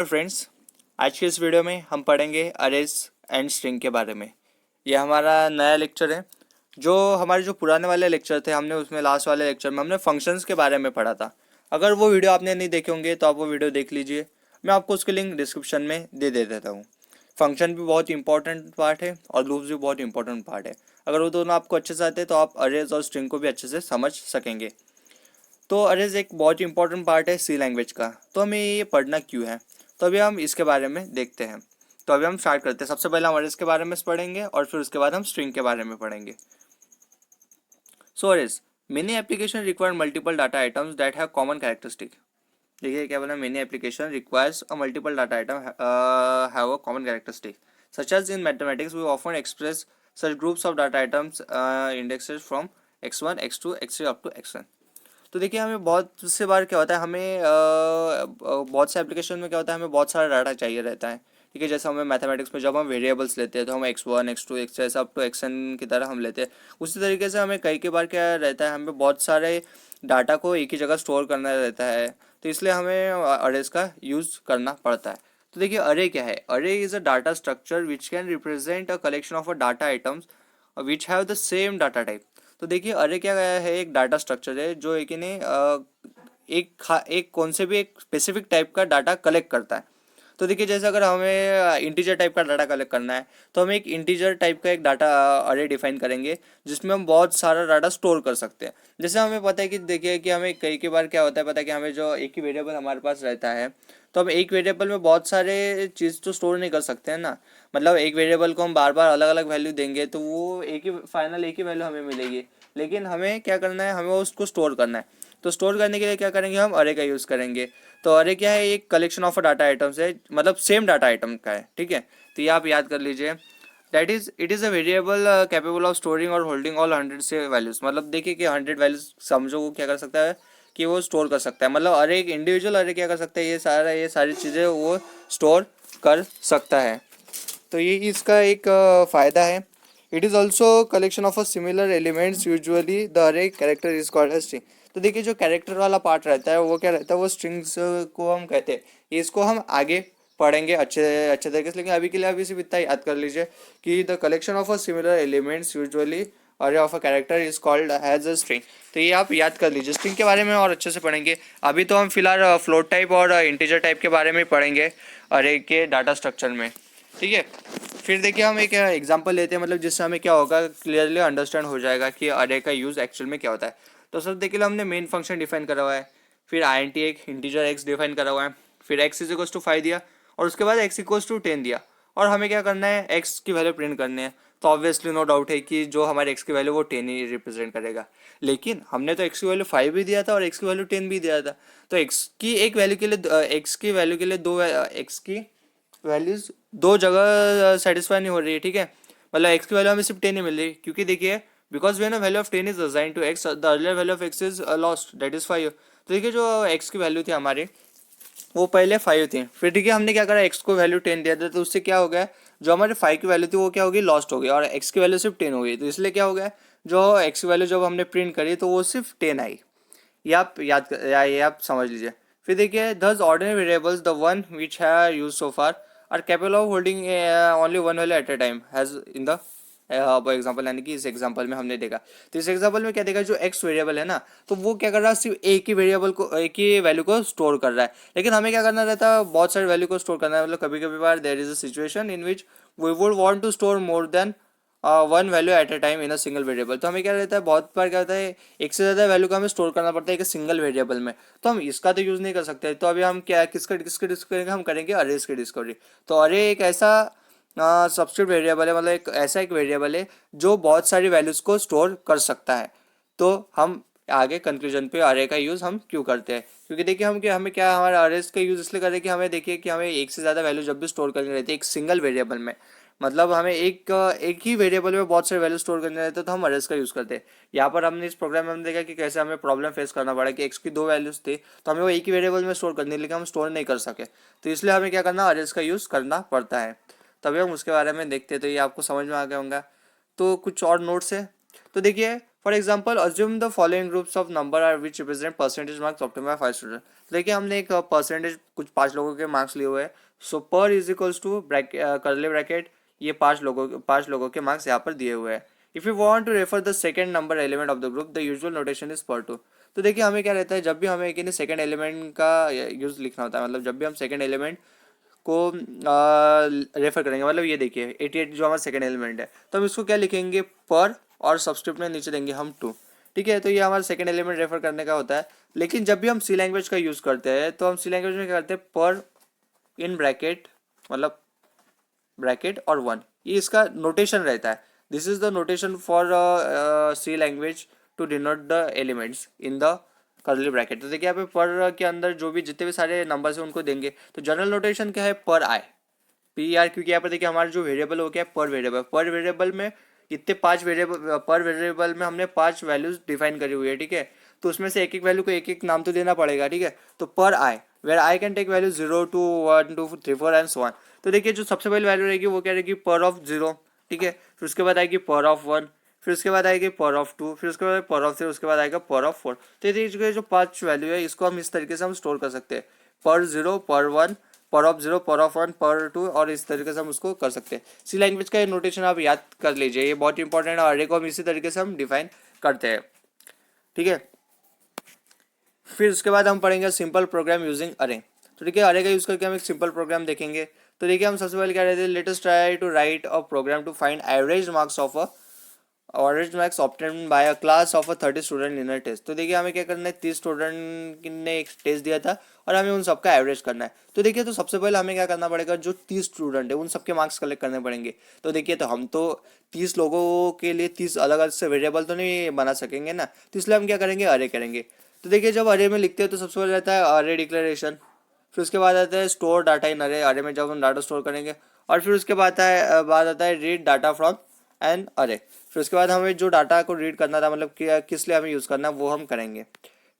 Friends, आज की इस वीडियो में हम पढ़ेंगे अरेज एंड स्ट्रिंग के बारे में। ये हमारा नया लेक्चर है। जो पुराने वाले लेक्चर थे, हमने उसमें लास्ट वाले लेक्चर में हमने फंक्शंस के बारे में पढ़ा था। अगर वो वीडियो आपने नहीं देखे होंगे तो आप वो वीडियो देख लीजिए। मैं आपको उसकी लिंक डिस्क्रिप्शन में दे देता हूँ। फंक्शन भी बहुत इंपॉर्टेंट पार्ट है और लूप्स भी बहुत इंपॉर्टेंट पार्ट है। अगर वो दोनों आपको अच्छे से आते हैं तो आप अरेज और स्ट्रिंग को भी अच्छे से समझ सकेंगे। तो अरेज एक बहुत इंपॉर्टेंट पार्ट है सी लैंग्वेज का। तो हमें ये पढ़ना क्यों है, तो अभी हम इसके बारे में देखते हैं। तो अभी हम स्टार्ट करते हैं। सबसे पहले हम अरेज के बारे में पढ़ेंगे और फिर उसके बाद हम स्ट्रिंग के बारे में पढ़ेंगे। So arrays many application require multiple data items that have common characteristic. देखिए क्या बोला, many application requires a multiple data item have a common characteristic such as in mathematics we often express such groups of data items indexes from x1 x2 x3 up to xn। तो देखिए हमें बहुत से बार क्या होता है, हमें बहुत से एप्लीकेशन में क्या होता है, हमें बहुत सारा डाटा चाहिए रहता है। ठीक है, जैसे हमें मैथमेटिक्स में जब हम वेरिएबल्स लेते हैं तो हम x1 x2 x ऐसा अप टू xn की तरह हम लेते हैं। उसी तरीके से हमें कई बार क्या रहता है, हमें बहुत सारे डाटा को एक ही जगह स्टोर करना रहता है। तो इसलिए हमें अरेज का यूज़ करना पड़ता है। तो देखिए अरे क्या है, अरे is a data structure which can represent a collection of a data items which have the same data type. तो देखिए अरे क्या है, एक डाटा स्ट्रक्चर है जो एक ने एक कौन से भी एक स्पेसिफिक टाइप का डाटा कलेक्ट करता है। तो देखिए जैसे अगर हमें इंटीजर टाइप का डाटा कलेक्ट करना है तो हम एक इंटीजर टाइप का एक डाटा अरे डिफाइन करेंगे जिसमें हम बहुत सारा डाटा स्टोर कर सकते हैं। जैसे हमें पता है कि देखिए कि हमें कई बार क्या होता है, पता है कि हमें जो एक ही वेरिएबल हमारे पास रहता है तो हम एक वेरिएबल में बहुत सारे चीज़ तो स्टोर नहीं कर सकते हैं ना। मतलब एक वेरिएबल को हम बार बार अलग अलग वैल्यू देंगे तो वो एक ही वैल्यू हमें मिलेगी। लेकिन हमें क्या करना है, हमें उसको स्टोर करना है। तो स्टोर करने के लिए क्या करेंगे, हम अरे का यूज़ करेंगे। तो अरे क्या है, एक कलेक्शन ऑफ डाटा आइटम्स है, मतलब सेम डाटा आइटम का है। ठीक है, तो ये आप याद कर लीजिए। That is it is a variable capable of storing और होल्डिंग ऑल 100 से वैल्यूज। मतलब देखिए कि 100 वैल्यूज समझो वो क्या कर सकता है कि वो स्टोर कर सकता है। मतलब अरे एक इंडिविजुअल अरे क्या कर सकता है, ये सारी चीज़ें वो स्टोर कर सकता है। तो ये इसका एक फ़ायदा है। It is also collection of a similar elements, usually the array character is called as string. तो देखिए जो कैरेक्टर वाला पार्ट रहता है वो क्या रहता है, वो स्ट्रिंग्स को हम कहते हैं। इसको हम आगे पढ़ेंगे अच्छे अच्छे तरीके से, लेकिन अभी के लिए अभी सिर्फ इतना याद कर लीजिए कि the collection of a similar elements usually array of a character is called as a string. तो ये आप याद कर लीजिए। स्ट्रिंग के बारे में और अच्छे से पढ़ेंगे। अभी तो हम फिलहाल फ्लोट टाइप और इंटीजर टाइप के बारे में पढ़ेंगे अरे के डाटा स्ट्रक्चर में। ठीक है, फिर देखिए हम एक एग्जांपल लेते हैं, मतलब जिससे हमें क्या होगा, क्लियरली अंडरस्टैंड हो जाएगा कि अरे का यूज़ एक्चुअल में क्या होता है। तो सब देखिए हमने मेन फंक्शन डिफाइन करा हुआ है, फिर INT एक इंटीजर एक्स डिफाइन करा हुआ है, फिर x इज इक्वल्स टू 5 दिया और उसके बाद x इक्वल्स टू 10 दिया। और हमें क्या करना है, x की वैल्यू प्रिंट करनी है। तो ऑब्वियसली नो डाउट है कि जो हमारे x की वैल्यू वो 10 ही रिप्रेजेंट करेगा। लेकिन हमने तो x की वैल्यू 5 भी दिया था और x की वैल्यू 10 भी दिया था। तो x की एक वैल्यू के लिए x की वैल्यू के लिए दो x की वैल्यूज दो जगह सेटिस्फाई नहीं हो रही है। ठीक है, मतलब एक्स की वैल्यू हमें सिर्फ 10 ही मिल रही, क्योंकि देखिए because when value of 10 is assign to x the earlier value of x is lost that is 5। तो देखिए जो एक्स की वैल्यू थी हमारी वो पहले 5 थी, फिर ठीक है हमने क्या करा, एक्स को वैल्यू 10 दिया था तो उससे क्या हो गया, जो हमारे 5 की वैल्यू थी वो क्या होगी, लॉस्ट हो गई और एक्स की वैल्यू सिर्फ 10 हो गई। तो इसलिए क्या हो गया, जो एक्स की वैल्यू जब हमने प्रिंट करी तो वो सिर्फ 10 आई। ये आप ये आप समझ लीजिए। फिर देखिए thus ordinary variables the one which है use so far are capable of holding only one value at a time has in the example. यानी कि इस एग्जाम्पल में हमने देखा, तो इस एग्जाम्पल में क्या देखा, जो एक्स वेरिएबल है ना, तो वो क्या कर रहा है, सिर्फ एक ही वेरिएबल को, एक ही वैल्यू को स्टोर कर रहा है। लेकिन हमें क्या करना रहता है, बहुत सारे वैल्यू को स्टोर करना है। मतलब कभी कभी बार there is a situation in which we would want to store more than one value at a time in a single variable. तो हमें क्या रहता है, बहुत बार क्या होता है, एक से ज़्यादा वैल्यू को हमें स्टोर करना पड़ता है एक सिंगल वेरिएबल में। तो हम इसका तो यूज़ नहीं कर सकते। तो अभी हम क्या किसका किसके डिस्कस करेंगे, हम करेंगे अरेज की डिस्कवरी। तो अरे एक ऐसा सब्स्टिट्यूट वेरिएबल है, मतलब एक ऐसा एक वेरिएबल है जो बहुत सारी वैल्यूज़ को स्टोर कर सकता है। तो हम आगे कंक्लूजन पे अरे का यूज़ हम क्यों करते हैं, क्योंकि देखिए हम क्या, हमें क्या, हमारा अरेज का यूज़ इसलिए करते हैं कि हमें देखिए कि हमें एक से ज़्यादा वैल्यू जब भी स्टोर करनी रहती है एक सिंगल वेरिएबल में, मतलब हमें एक ही वेरिएबल में बहुत सारे वैल्यू स्टोर करने रहते हैं, तो हम अरेज का यूज़ करते हैं। यहाँ पर हमने इस प्रोग्राम में हम देखा कि कैसे हमें प्रॉब्लम फेस करना पड़ा कि एक्स की दो वैल्यूज थी तो हमें वो एक ही वेरिएबल में स्टोर करनी, लेकिन हम स्टोर नहीं कर सके। तो इसलिए हमें क्या करना, अरेज का यूज़ करना पड़ता है। तभी हम उसके बारे में देखते हैं। तो ये आपको समझ में आ गया होगा। तो कुछ और नोट्स है, तो देखिए for example assume the following groups of number are which represent percentage marks optimize 5 student. देखिए हमने एक परसेंटेज कुछ 5 लोगों के मार्क्स लिए हुए हैं, so per is equals to curly bracket, ये 5 लोगों के मार्क्स यहाँ पर दिए हुए हैं। If you want to refer the second number element of the group the usual notation is per two. तो देखिए हमें क्या रहता है, जब भी हमें एक सेकंड एलिमेंट का यूज लिखना होता है, मतलब जब भी हम सेकंड एलिमेंट को रेफर करेंगे, मतलब ये देखिए 88 जो हमारा सेकंड एलिमेंट है, तो हम इसको क्या लिखेंगे, पर, और सब्सक्रिप्ट में नीचे देंगे हम 2। ठीक है, तो ये हमारा सेकंड एलिमेंट रेफर करने का होता है। लेकिन जब भी हम सी लैंग्वेज का यूज़ करते हैं तो हम सी लैंग्वेज में क्या करते हैं, पर इन ब्रैकेट, मतलब ब्रैकेट और 1, ये इसका नोटेशन रहता है। This is the notation for C language to denote the elements in the curly bracket. तो देखिए यहाँ पे पर के अंदर जो भी जितने भी सारे नंबर्स हैं उनको देंगे। तो जनरल नोटेशन क्या है, पर आई पी आर, क्योंकि यहाँ पर देखिए हमारा जो वेरिएबल हो गया पर वेरिएबल में इतने 5 वेरिएबल, पर वेरिएबल में हमने 5 वैल्यूज डिफाइन करी हुई है। ठीक है, तो उसमें से एक एक वैल्यू को एक एक नाम तो देना पड़ेगा। ठीक है, तो पर I where I can take value 0 to 1 2 3 4 and so on. तो देखिए जो सबसे पहली वैल्यू रहेगी वो क्या रहेगी, पर ऑफ 0। ठीक है, फिर उसके बाद आएगी पर ऑफ 1, फिर उसके बाद आएगी पर ऑफ 2, फिर उसके बाद पर ऑफ 3, उसके बाद आएगा पर ऑफ 4। तो ये जो 5 वैल्यू है इसको हम इस तरीके से हम स्टोर कर सकते हैं, पर 0, पर 1, पर ऑफ 0, पर ऑफ 1, पर 2, और इस तरीके से हम उसको कर सकते हैं। सी लैंग्वेज का ये नोटेशन आप याद कर लीजिए, ये बहुत इंपॉर्टेंट है। अरे को हम इसी तरीके से हम डिफाइन करते हैं। ठीक है, फिर उसके बाद हम पढ़ेंगे सिंपल प्रोग्राम यूजिंग अरे। तो देखिए अरे का यूज़ करके हम एक सिंपल प्रोग्राम देखेंगे। तो देखिए हम सबसे पहले क्या रहते हैं, let us try to write a program to find average marks of a orange marks obtain by a class of a 30 student in a test. तो देखिए हमें क्या करना है, 30 स्टूडेंट ने एक टेस्ट दिया था और हमें उन सबका एवरेज करना है। तो देखिए तो सबसे पहले हमें क्या करना पड़ेगा, जो 30 स्टूडेंट है उन सबके मार्क्स कलेक्ट करने पड़ेंगे। तो देखिए तो हम तो 30 लोगों के लिए 30 अलग अलग से वेरिएबल तो नहीं बना सकेंगे ना, तो इसलिए हम क्या करेंगे, अरे करेंगे। तो देखिए जब अरे में लिखते हैं तो सबसे पहले रहता है अरे डिक्लेरेशन, फिर उसके बाद आता है स्टोर डाटा इन अरे, अरे में जब हम डाटा स्टोर करेंगे, और फिर उसके बाद आता है रीड डाटा फ्रॉम एन अरे। फिर उसके बाद हमें जो डाटा को रीड करना था, मतलब किस लिए हमें यूज़ करना है वो हम करेंगे।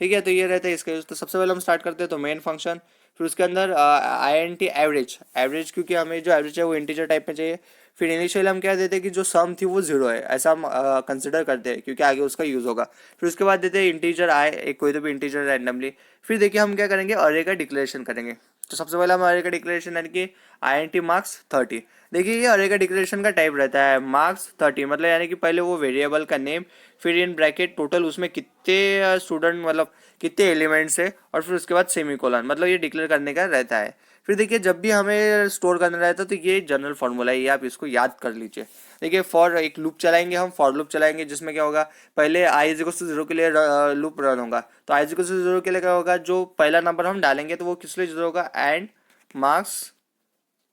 ठीक है, तो ये रहता है इसका यूज़। तो सबसे पहले हम स्टार्ट करते हैं तो मेन फंक्शन, फिर उसके अंदर I N T average, average क्योंकि हमें जो एवरेज है वो इंटीजर टाइप में चाहिए। फिर इनिशियल हम क्या देते हैं कि जो सम थी वो 0 है, ऐसा हम कंसिडर करते हैं क्योंकि आगे उसका यूज़ होगा। फिर उसके बाद देते हैं इंटीजर आई, एक कोई तो भी इंटीजर रैंडमली। फिर देखिए हम क्या करेंगे, अरे का डिक्लेरेशन करेंगे। तो सबसे पहले हम अरे का डिक्लेरेशन यानी कि आई एन टी मार्क्स 30। देखिए ये अरे का डिक्लेरेशन का टाइप रहता है मार्क्स 30, मतलब यानी कि पहले वो वेरिएबल का नेम, फिर इन ब्रैकेट टोटल उसमें कितने स्टूडेंट, मतलब कितने एलिमेंट्स है, और फिर उसके बाद सेमीकोलन, मतलब ये डिक्लेयर करने का रहता है। फिर देखिए जब भी हमें स्टोर करना रहता है तो ये जनरल फॉर्मूला है, ये आप इसको याद कर लीजिए। देखिए फॉर एक लूप चलाएंगे, हम फॉर लूप चलाएंगे जिसमें क्या होगा, पहले आई इज इक्वल टू 0 के लिए लूप रन होगा। तो आई इज इक्वल टू 0 के लिए क्या होगा, जो पहला नंबर हम डालेंगे तो वो किस लिए 0 होगा, एंड मार्क्स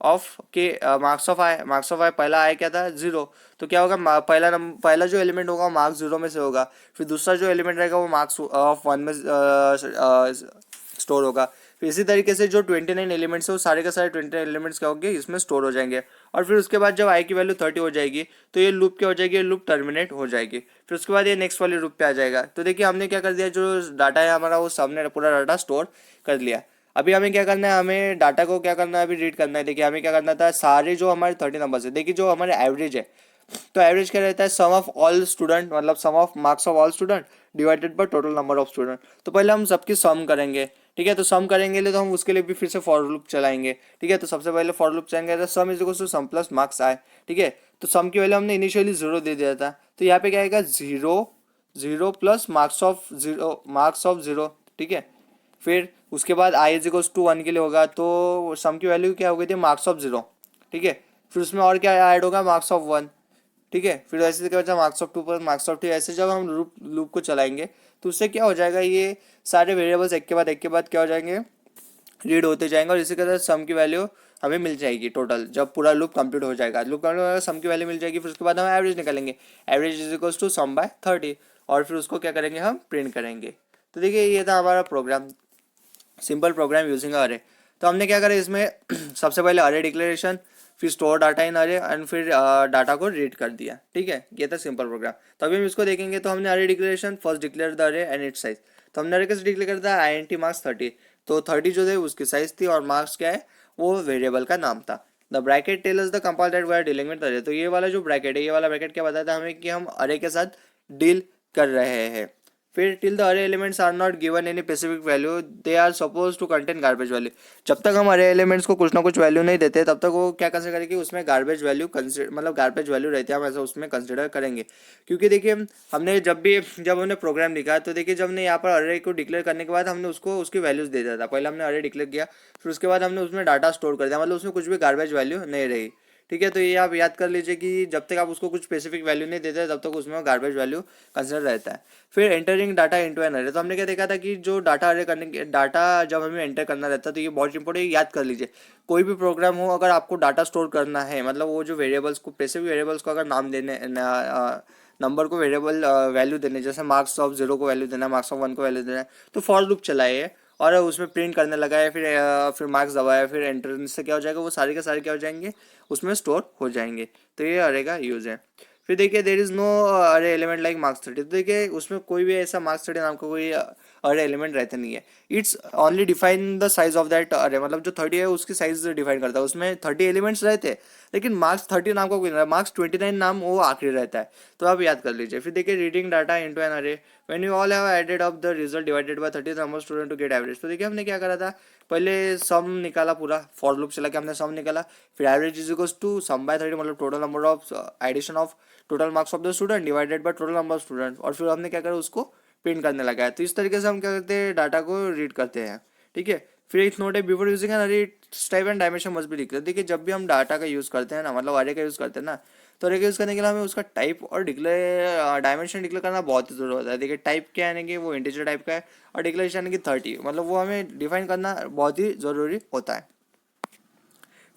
ऑफ के मार्क्स ऑफ आई पहला आई क्या था, 0। तो क्या होगा, पहला जो एलिमेंट होगा मार्क्स 0 में से होगा। फिर दूसरा जो एलिमेंट रहेगा वो मार्क्स ऑफ 1 में स्टोर होगा। फिर इसी तरीके से जो 29 एलिमेंट्स है वो सारे के सारे 29 एलिमेंट्स क्या होंगे, इसमें स्टोर हो जाएंगे। और फिर उसके बाद जब आई की वैल्यू 30 हो जाएगी तो ये लूप क्या हो जाएगी, ये लूप टर्मिनेट हो जाएगी। फिर उसके बाद ये नेक्स्ट वाली लूप पे आ जाएगा। तो देखिए हमने क्या कर दिया, जो डाटा है हमारा वो सामने पूरा डाटा स्टोर कर लिया। अभी हमें क्या करना है, हमें डाटा को क्या करना है, अभी रीड करना है। देखिए हमें क्या करना था, सारे जो हमारे 30 नंबर्स है, देखिए जो हमारे एवरेज है, तो एवरेज क्या रहता है, सम ऑफ ऑल स्टूडेंट, मतलब sum of marks of all student divided by total number of student. तो पहले हम सबकी सम करेंगे। ठीक है, तो सम करेंगे लिए तो हम उसके लिए भी फिर से फॉर लूप चलाएंगे। ठीक है, तो सबसे पहले फॉर लूप चलाएंगे तो sum is equal to sum plus marks आए। ठीक है, तो सम की वैल्यू हमने इनिशियली 0 दे दिया था, तो यहाँ पे क्या आएगा, 0 प्लस मार्क्स ऑफ 0। ठीक है, फिर उसके बाद आई इज इक्वल टू 1 के लिए होगा, तो सम की वैल्यू क्या हो गई थी, मार्क्स ऑफ 0। ठीक है, फिर उसमें और क्या ऐड होगा, मार्क्स ऑफ 1। ठीक है, फिर ऐसे क्या बचा, मार्क्स ऑफ 2 पर मार्क्स ऑफ 2। ऐसे जब हम लूप को चलाएंगे तो उससे क्या हो जाएगा, ये सारे वेरिएबल्स एक के बाद क्या हो जाएंगे, रीड होते जाएंगे, और इसी के साथ सम की वैल्यू हमें मिल जाएगी टोटल। जब पूरा लूप कंप्लीट हो जाएगा, लूप कंप्लीट हो जाएगा, सम की वैल्यू मिल जाएगी। फिर उसके बाद हम एवरेज निकालेंगे, average is equal to sum by 30, और फिर उसको क्या करेंगे, हम प्रिंट करेंगे। तो देखिए ये था हमारा प्रोग्राम, सिंपल प्रोग्राम यूजिंग अरे। तो हमने क्या करा इसमें सबसे पहले अरे डिक्लेरेशन, फिर स्टोर डाटा इन अरे, एंड फिर डाटा को रीड कर दिया। ठीक है, ये था सिंपल प्रोग्राम। तो अभी हम इसको देखेंगे। तो हमने अरे डिक्लेरेशन फर्स्ट डिक्लेयर द अरे एंड इट्स साइज। तो हमने अरे कैसे डिक्लेयर कर दिया, आई एन टी मार्क्स 30। तो 30 जो थे उसकी साइज थी, और मार्क्स क्या है, वो वेरिएबल का नाम था। The bracket tell us the compile that we are dealing with array. तो ये वाला जो ब्रैकेट है, ये वाला ब्रैकेट क्या बताता है हमें कि हम अरे के साथ डील कर रहे हैं। फिर till the array elements are not given any specific value they are suppose to contain garbage value. जब तक हम अरे एलिमेंट्स को कुछ ना कुछ वैल्यू नहीं देते तब तक वो क्या कंसिडर करेंगे, उसमें गार्बेज वैल्यू मतलब गार्बेज वैल्यू रहती है, हम ऐसा उसमें कंसिडर करेंगे। क्योंकि देखिए हमने जब हमने प्रोग्राम लिखा तो देखिए जब हमने यहाँ पर अरे को डिक्लेयर करने के बाद हमने उसको उसकी वैल्यूज दे दिया था। पहले हमने अरे डिक्लेयर किया, फिर उसके बाद हमने उसमें डाटा स्टोर कर दिया, मतलब उसमें कुछ भी गार्बेज वैल्यू नहीं रही। ठीक है, तो ये आप याद कर लीजिए कि जब तक आप उसको कुछ स्पेसिफिक वैल्यू नहीं देते तब तक उसमें गार्बेज वैल्यू कंसिडर रहता है। फिर एंटरिंग डाटा इनटू एन अरे, तो हमने क्या देखा था कि जो डाटा अरे करने के डाटा जब हमें एंटर करना रहता है तो ये बहुत इंपॉर्टेंट, याद कर लीजिए। कोई भी प्रोग्राम हो, अगर आपको डाटा स्टोर करना है, मतलब वो जो वेरिएबल्स को, स्पेसिफिक वेरिएबल्स को अगर नाम देने, नंबर को वेरिएबल वैल्यू देने, जैसे मार्क्स ऑफ 0 को वैल्यू देना है, मार्क्स ऑफ 1 को वैल्यू देना है, तो फॉर लूप चलाइए और उसमें प्रिंट करने लगा है, फिर मार्क्स दबाया, फिर एंटर से क्या हो जाएगा, वो सारे के सारे क्या हो जाएंगे, उसमें स्टोर हो जाएंगे। तो ये अरे का यूज़ है। फिर देखिए देर इज़ नो अरे एलिमेंट लाइक मार्क्स 30, तो देखिए उसमें कोई भी ऐसा मार्क्स 30 नाम का कोई अरे एलिमेंट रहता नहीं है। It's only define the size of that अरे, मतलब जो 30 है उसकी साइज डिफाइन करता है, उसमें 30 एलिमेंट्स रहते हैं लेकिन मार्क्स 30 नाम का कोई नहीं, मार्क्स 29 नाम वो आखिरी रहता है, तो आप याद कर लीजिए। फिर देखिए reading data into an array, when you all have added up the result divided by 30 number student to get average. तो देखिए हमने क्या करा था, पहले सम निकाला, पूरा फॉर लूप चला के हमने सम निकाला, फिर average is equals to sum by 30, मतलब total number of addition of total marks of the student divided by total number of student, और फिर हमने क्या करा, उसको प्रिंट करने लगा है। तो इस तरीके से हम क्या करते हैं, डाटा को रीड करते हैं। ठीक है, फिर it's note a before using an array type and dimension must be declare. देखिए जब भी हम डाटा का यूज़ करते हैं ना, मतलब अरे का यूज़ करते हैं ना, तो अरे का यूज़ करने के लिए हमें उसका टाइप और डिक्लेयर डायमेंशन डिक्लेयर करना बहुत ही जरूरी होता है। देखिए टाइप क्या है कि वो इंटीजर टाइप का है, और डिक्लेरेशन यानी कि 30, मतलब वो हमें डिफाइन करना बहुत ही ज़रूरी होता है।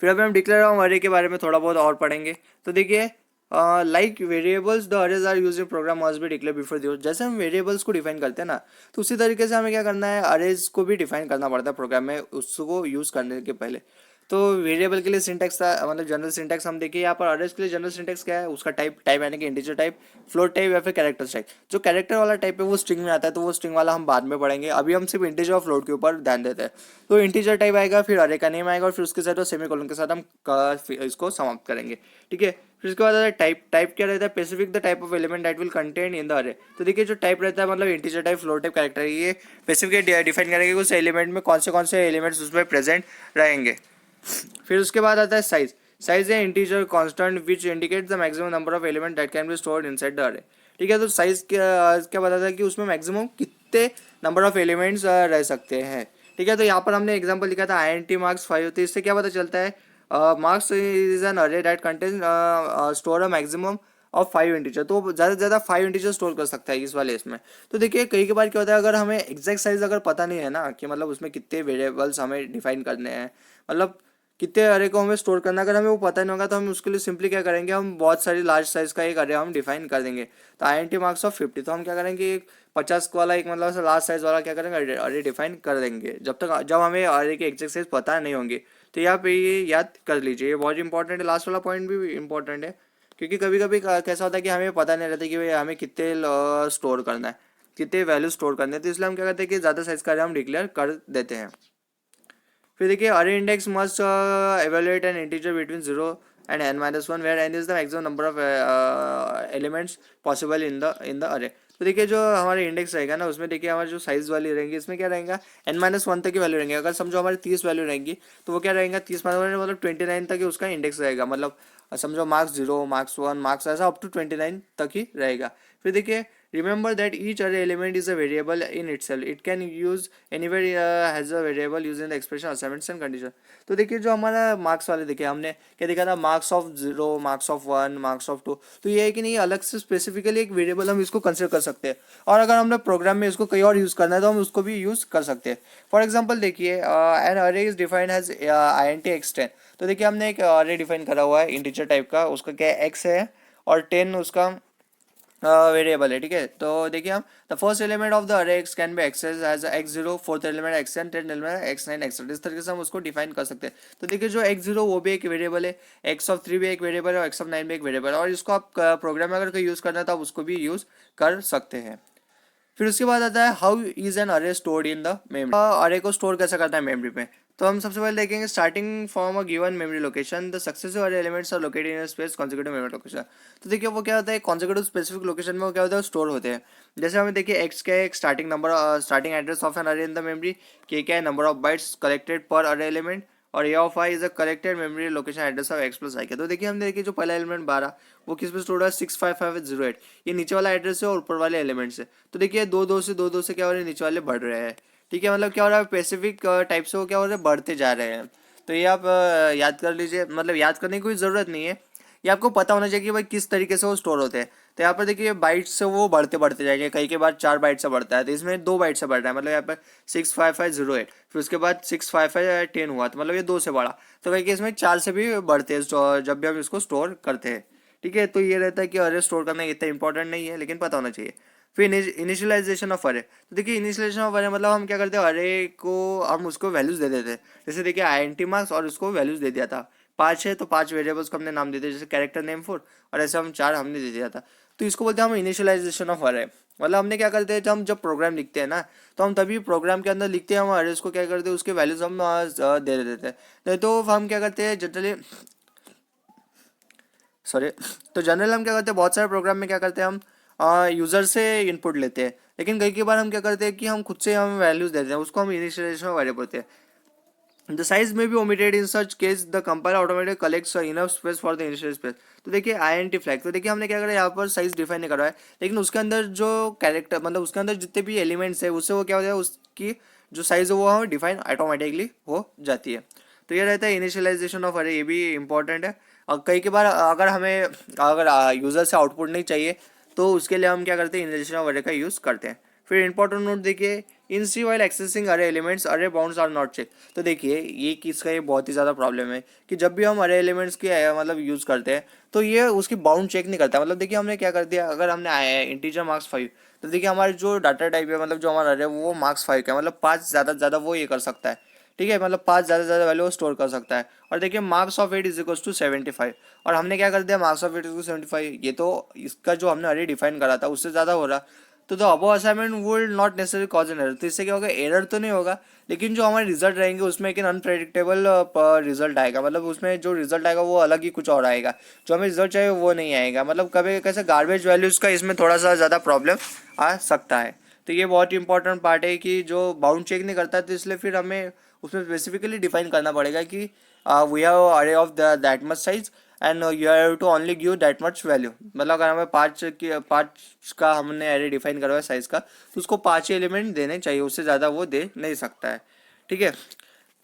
फिर अभी हम डिक्लेयर ऑफ अरे के बारे में थोड़ा बहुत और पढ़ेंगे। तो देखिए like variables the arrays are use in program must be declare before the use. जैसे हम वेरिएबल्स को डिफाइन करते हैं ना, तो उसी तरीके से हमें क्या करना है, अरेज को भी डिफाइन करना पड़ता है प्रोग्राम में उसको यूज़ करने के पहले। तो वेरिएबल के लिए सिंटेक्स था, मतलब जनरल सिंटेक्स हम देखिए यहाँ पर, अरेज के लिए जनरल सिंटेक्स क्या है, उसका टाइप यानी कि इंटीजर टाइप, फ्लोट टाइप या फिर कैरेक्टर टाइप। जो कैरेक्टर वाला टाइप है वो स्ट्रिंग में आता है, तो वो स्ट्रिंग वाला हम बाद में पढ़ेंगे, अभी हम सिर्फ इंटीजर और फ्लोट के ऊपर ध्यान देते हैं। तो इंटीजर टाइप आएगा, फिर अरे का नेम आएगा, और फिर उसके साथ सेमीकोलन के साथ हम इसको समाप्त करेंगे। ठीक है, फिर उसके बाद आता है टाइप। टाइप क्या रहता है, specific the type of element that will contain in the array. तो देखिए जो टाइप रहता है, मतलब integer type, float type, character, ये स्पेसिफिक डिफाइन करेंगे उस एलिमेंट में कौन से एलिमेंट्स उसमें प्रेजेंट रहेंगे। फिर उसके बाद आता है साइज। साइज है integer constant which indicate the maximum number of element that can be stored inside the अरे। ठीक है, तो साइज क्या बताता है कि उसमें मैक्सिमम कितने नंबर ऑफ एलिमेंट्स रह सकते हैं। ठीक है, तो यहाँ पर हमने एग्जांपल लिखा था INT मार्क्स 5, तो इससे क्या पता चलता है, मार्क्स इज एन अरे that contain store a maximum of 5 integer. तो ज़्यादा से ज़्यादा 5 इंटीजर स्टोर कर सकता है इस वाले इसमें। तो देखिए कई बार क्या होता है, अगर हमें एग्जैक्ट साइज अगर पता नहीं है ना, कि मतलब उसमें कितने वेरिएबल्स हमें डिफाइन करने हैं, मतलब कितने अरे को हमें स्टोर करना, अगर हमें वो पता नहीं होगा तो हम उसके लिए सिंपली क्या करेंगे, हम बहुत सारी लार्ज साइज का एक अरे हम डिफाइन कर देंगे। तो INT मार्क्स ऑफ 50, तो हम क्या करेंगे, 50 वाला एक मतलब लार्ज साइज वाला क्या करेंगे, अरे डिफाइन कर देंगे, जब हमें अरे की एग्जैक्ट साइज पता नहीं होंगे। तो यहाँ पे ये याद कर लीजिए, ये बहुत इंपॉर्टेंट है, लास्ट वाला पॉइंट भी इंपॉर्टेंट है, क्योंकि कभी कभी कैसा होता है कि हमें पता नहीं रहता कि भाई हमें कितने स्टोर करना है, कितने वैल्यू स्टोर करने हैं, तो इसलिए हम क्या करते हैं कि ज़्यादा साइज का अरे हम डिक्लेयर कर देते हैं। फिर देखिए array index must evaluate an integer between 0 and n-1 where n is the maximum number of elements possible in the array. तो देखिए जो हमारे इंडेक्स रहेगा ना, उसमें देखिए हमारी जो साइज वाली रहेंगी, इसमें क्या रहेगा, n-1 तक की वैल्यू रहेंगे। अगर समझो हमारी 30 वैल्यू रहेंगी, तो वो क्या रहेगा, 30 मतलब 29 तक ही उसका इंडेक्स रहेगा, मतलब समझो मार्क्स 0, मार्क्स 1, मार्क्स ऐसा अप टू 29 तक ही रहेगा। फिर देखिए remember that each array element is a variable in itself, it can use anywhere has a variable using the expression assignments and condition। तो देखिए जो हमारा मार्क्स वाले देखिए हमने क्या देखा था, marks of 0, marks of 1, marks of 2, तो ये है कि नहीं अलग से स्पेसिफिकली एक वेरिएबल हम इसको कंसिडर कर सकते हैं, और अगर हमने प्रोग्राम में इसको कहीं और यूज़ करना है तो हम उसको भी यूज़ कर सकते हैं। फॉर एग्जाम्पल देखिए एन अरे is defined has INT x10। तो देखिए हमने एक अरे डिफाइन करा हुआ है इंटीजर टाइप का, उसका क्या है, x है, और 10 उसका वेरिएबल है। ठीक है, तो देखिए हम the first element of the array X can be access as x0, fourth element x10, 10 element x9 x8, इस तरीके से हम उसको डिफाइन कर सकते हैं। तो देखिए जो x0 वो भी एक वेरिएबल है, x3 भी एक वेरिएबल है, और x9 भी एक वेरिएबल है, और इसको आप प्रोग्राम में अगर कोई यूज़ करना है तो आप उसको भी यूज़ कर सकते हैं। फिर उसके बाद आता है हाउ इज एन अरे स्टोर्ड इन द मेमोरी। अरे को स्टोर कैसे करना है मेमोरी में। तो हम सबसे पहले देखेंगे starting from a given memory location the successive array elements are located in space consecutive memory location. तो देखिए वो क्या होता है, कॉन्सेक्यूटिव स्पेसिफिक लोकेशन में वो क्या होता है, स्टोर होते हैं। जैसे हमें देखिए एक्स क्या है, एक starting number starting address of an array in the memory, के क्या है, नंबर ऑफ बाइट्स कलेक्टेड पर अरे एलिमेंट, और A of I is a collected memory location address of X plus I. तो देखिए हम देखिए जो पहला एलिमेंट 12 वो किस पे स्टोर है, 65508। ये नीचे वाला एड्रेस है और ऊपर वाले एलिमेंट से। तो देखिए दो से क्या हो रहा है, नीचे वाले बढ़ रहे हैं। ठीक है, मतलब क्या हो रहा है, स्पेसिफिक टाइप से वो क्या हो रहा है, बढ़ते जा रहे हैं। तो ये आप याद कर लीजिए, मतलब याद करने की कोई ज़रूरत नहीं है, ये आपको पता होना चाहिए कि भाई किस तरीके से वो स्टोर होते हैं। तो यहाँ पर देखिए बाइट से वो बढ़ते बढ़ते जाएंगे, कई के बाद 4 बाइट से बढ़ता है, तो इसमें 2 बाइट से बढ़ रहा है, मतलब यहाँ पर 65508, फिर उसके बाद 65510 हुआ, तो मतलब ये 2 से बढ़ा। तो कई केस में 4 से भी बढ़ते हैं जब भी हम इसको स्टोर करते हैं। ठीक है, तो ये रहता है कि अरे स्टोर करना इतना इंपॉर्टेंट नहीं है, लेकिन पता होना चाहिए। फिर इनिशियलाइजेशन ऑफ अरे। तो देखिए इनिशियलाइजेशन ऑफ अरे मतलब हम क्या करते हैं, अरे को हम उसको वैल्यूज दे देते हैं। जैसे देखिए INT मार्क्स और उसको वैल्यूज दे दिया था, 5 है तो 5 वेरिएबल्स को हमने नाम दे दिया, जैसे कैरेक्टर नेम 4, और ऐसे हम 4 हमने दे दिया था। तो इसको बोलते हैं हम इनिशियलाइजेशन ऑफ अरे। मतलब हमने क्या करते हैं, जब प्रोग्राम लिखते हैं ना, तो हम तभी प्रोग्राम के अंदर लिखते हैं, हम अरेज को क्या करते हैं, उसके वैल्यूज हम दे देते हैं। नहीं तो हम क्या करते हैं जनरली, सॉरी, तो जनरल हम क्या करते हैं, बहुत सारे प्रोग्राम में क्या करते हैं, हम यूज़र से इनपुट लेते हैं, लेकिन कई बार हम क्या करते हैं कि हम खुद से हम वैल्यूज देते हैं, उसको हम इनिशियलाइजेशन वेरिएबल बोलते हैं। The size may be omitted in such case the compiler automatic collects enough space for the initial space. तो देखिए INT फ्लैग, तो देखिए हमने क्या करा, यहाँ पर साइज डिफाइन नहीं करा है, लेकिन उसके अंदर जो कैरेक्टर, मतलब उसके अंदर जितने भी एलिमेंट्स है, उससे वो क्या होता है, उसकी जो साइज है वो डिफाइन ऑटोमेटिकली हो जाती है। तो ये रहता है इनिशियलाइजेशन ऑफ अरे, ये भी इंपॉर्टेंट है। और कई के बार अगर यूज़र से आउटपुट नहीं चाहिए, तो उसके लिए हम क्या करते हैं, इनिशियलाइजेशन ऑफ अरे का यूज़ करते हैं। फिर इंपॉर्टेंट नोट देखिए, इन सी वाइल एक्सेसिंग अरे एलिमेंट्स अरे बाउंड्स आर नॉट चेक। तो देखिए ये किसका, ये बहुत ही ज़्यादा प्रॉब्लम है कि जब भी हम अरे एलिमेंट्स की मतलब यूज़ करते हैं, तो ये उसकी बाउंड चेक नहीं करता। मतलब देखिए हमने क्या कर दिया, अगर हमने इंटीजर मार्क्स 5, तो देखिए हमारे जो डाटा टाइप है, मतलब जो हमारा अरे वो मार्क्स 5 का, मतलब 5 ज़्यादा से ज़्यादा वो ये कर सकता है। ठीक है, मतलब 5 ज़्यादा से ज़्यादा वैल्यू वो स्टोर कर सकता है। और देखिए marks of 8 is equals to 75, और हमने क्या कर दिया, मार्क्स ऑफ 8 इज 75, ये तो इसका जो हमने अरे डिफाइन करा था उससे ज़्यादा हो रहा। तो the above assignment would not necessary cause an error. तो इससे क्या होगा, एरर तो नहीं होगा, लेकिन जो हमारे रिजल्ट रहेंगे उसमें एक अनप्रेडिक्टेबल रिजल्ट आएगा। मतलब उसमें जो रिजल्ट आएगा वो अलग ही कुछ और आएगा, जो हमें रिजल्ट चाहिए वो नहीं आएगा। मतलब कभी कैसे गार्बेज वैल्यूज़ का इसमें थोड़ा सा ज़्यादा प्रॉब्लम आ सकता है। तो ये बहुत इंपॉर्टेंट पार्ट है कि जो बाउंड चेक नहीं करता, तो इसलिए फिर हमें उसमें स्पेसिफिकली डिफाइन करना पड़ेगा कि we have array of that much size and you have to only give that much value. मतलब अगर हमें 5 का हमने एरे डिफाइन करवाया साइज का, तो उसको 5 ही एलिमेंट देने चाहिए, उससे ज़्यादा वो दे नहीं सकता है। ठीक है,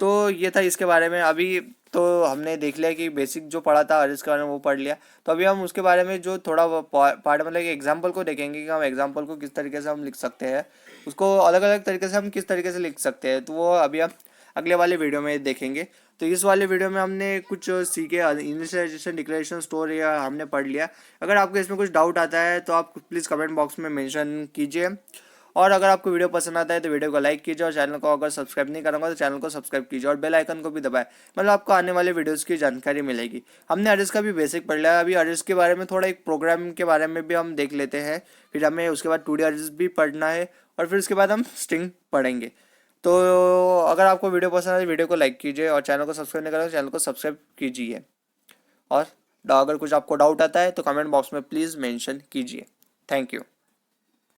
तो ये था इसके बारे में। अभी तो हमने देख लिया कि बेसिक जो पढ़ा था अरेज के बारे में वो पढ़ लिया। तो अभी हम उसके बारे में जो थोड़ा पार्ट, मतलब एग्जाम्पल को देखेंगे कि हम एग्जाम्पल को किस तरीके से हम लिख सकते हैं, उसको अलग अलग तरीके से हम किस तरीके से लिख सकते हैं। तो वो अभी हम अगले वाले वीडियो में देखेंगे। तो इस वाले वीडियो में हमने कुछ सीखे, इनिशियलाइजेशन, डिक्लेरेशन, स्टोर, या हमने पढ़ लिया। अगर आपको इसमें कुछ डाउट आता है तो आप प्लीज़ कमेंट बॉक्स में मेंशन कीजिए। और अगर आपको वीडियो पसंद आता है तो वीडियो को लाइक कीजिए, और चैनल को अगर सब्सक्राइब नहीं करूँगा तो चैनल को सब्सक्राइब कीजिए, और बेल आइकन को भी दबाएं। मतलब आपको आने वाले वीडियोस की जानकारी मिलेगी। हमने अरेज का भी बेसिक पढ़ लिया, अभी अरेज के बारे में थोड़ा एक प्रोग्राम के बारे में भी हम देख लेते हैं। फिर हमें उसके बाद 2D अरेज भी पढ़ना है, और फिर उसके बाद हम स्ट्रिंग पढ़ेंगे। तो अगर आपको वीडियो पसंद आए तो वीडियो को लाइक कीजिए, और चैनल को सब्सक्राइब नहीं करें तो चैनल को सब्सक्राइब कीजिए। और अगर कुछ आपको डाउट आता है तो कमेंट बॉक्स में प्लीज़ मेंशन कीजिए। Thank you.